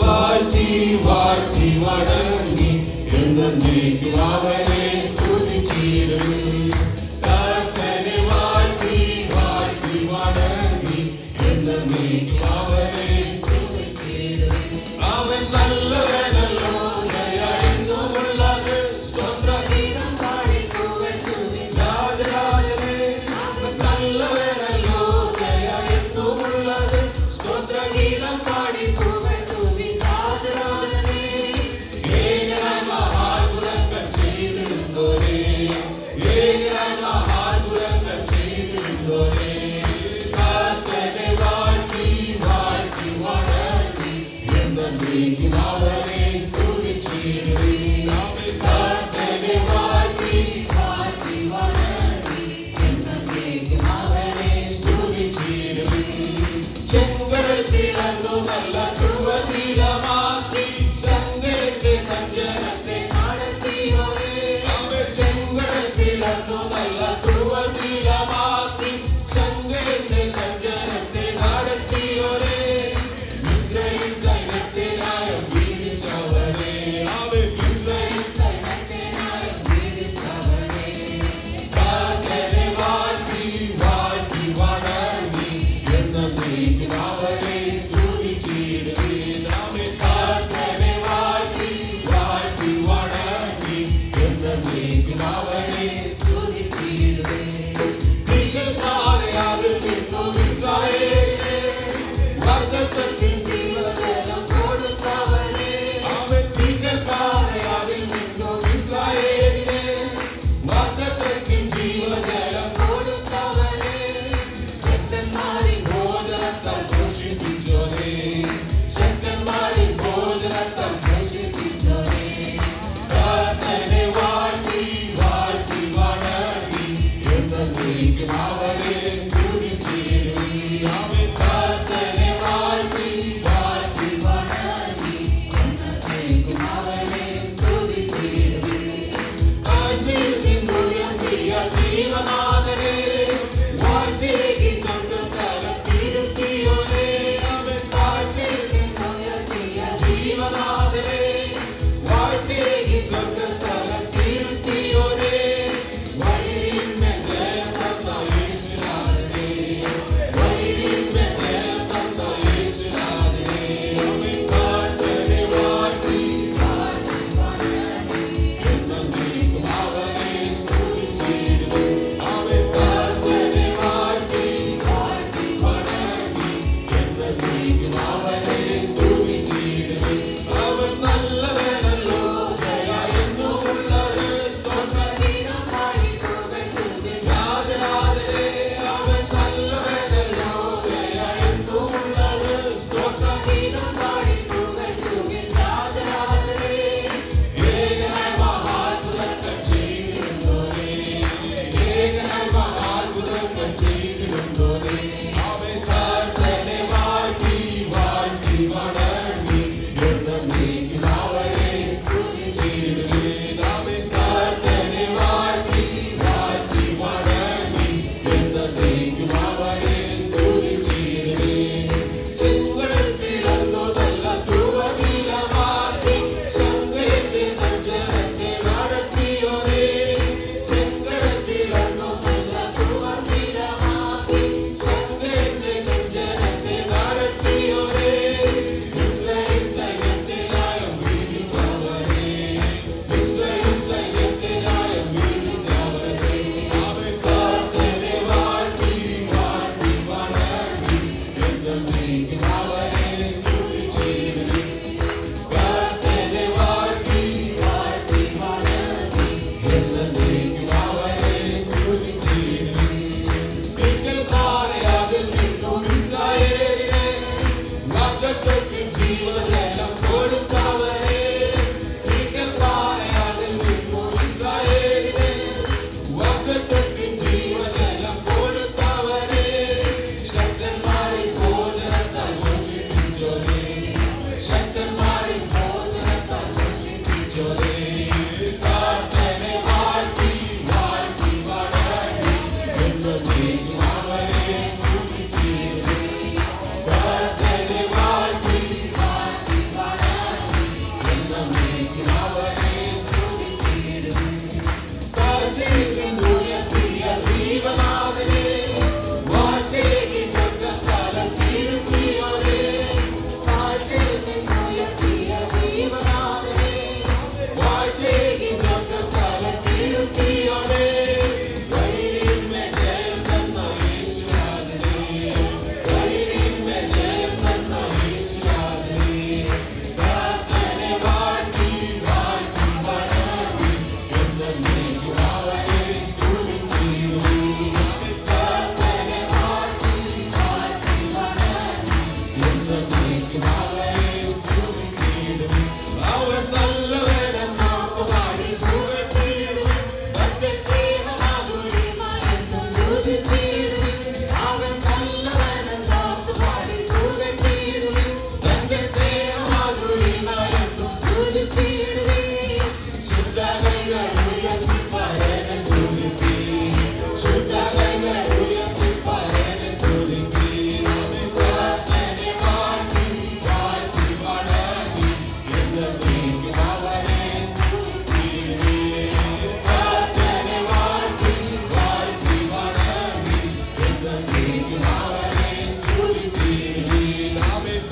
வாழ்த்தி வாழ்த்தி வணங்கி എന്നേക്കും അവനെ സ്തുതിച്ചിടും. കർത്തനെ வாழ்த்தி வாழ்த்தி വണങ്ങി എന്നേക്കും അവനെ സ്തുതിച്ചിടും. അവൻ നല്ലവനല്ലോ, ദയയെന്നുമുള്ളത് സ്തോത്രഗീതം പാടിപ്പുകഴ്ത്തുവിൻ. രാജരാജനേ, അവൻ നല്ലവനല്ലോ, ദയയെന്നുമുള്ളത് സ്തോത്രഗീതം പാടിപ്പുകഴ്ത്തുവിൻ. കാഴ്ചയ്ക്ക് സ്വർഗ്ഗസ്ഥലത്തിരുത്തിയോടെ വൈരിന്മേൽ ജയം തന്ന യേശുനാഥനേ, വൈരിന്മേൽ ജയം തന്ന യേശുനാഥനേ, കർത്താവിനെ വാഴ്ത്തി വാഴ്ത്തി വണങ്ങി എന്നേക്കും അവനെ സ്തുതിച്ചിടുവിൻ. കർത്താവിനെ വാഴ്ത്തി വാഴ്ത്തി വണങ്ങി എന്നേക്കും അവനെ സ്തുതിച്ചിടുവിൻ. അവൻ നല്ലവനെന്നോർത്തു പാടി പുകഴ്ത്തിയിടുവിൻ. തന്റെ സ്നേഹമാധുര്യമായെന്നും രുചിച്ചിടുവിൻ. അവൻ നല്ലവനെന്നോർത്തു പാടി പുകഴ്ത്തിയിടുവിൻ. തന്റെ സ്നേഹമാധുര്യമായെന്നും സ്തുതിച്ചിടുവിൻ. ശുദ്ധകൈകൾ ഉയർത്തി പരനെ സ്തുതിപ്പിൻ. ശുദ്ധകൈകൾ ഉയർത്തി പരനെ സ്തുതിപ്പിൻ. കർത്താവിനെ വാഴ്ത്തി വാഴ്ത്തി വണങ്ങി എന്നേക്കും അവനെ സ്തുതിച്ചിടുവിൻ. കർത്താവിനെ വാഴ്ത്തി വാഴ്ത്തി വണങ്ങി എന്നേക്കും അവനെ സ്തുതിച്ചിടുവിൻ. ആമേൻ.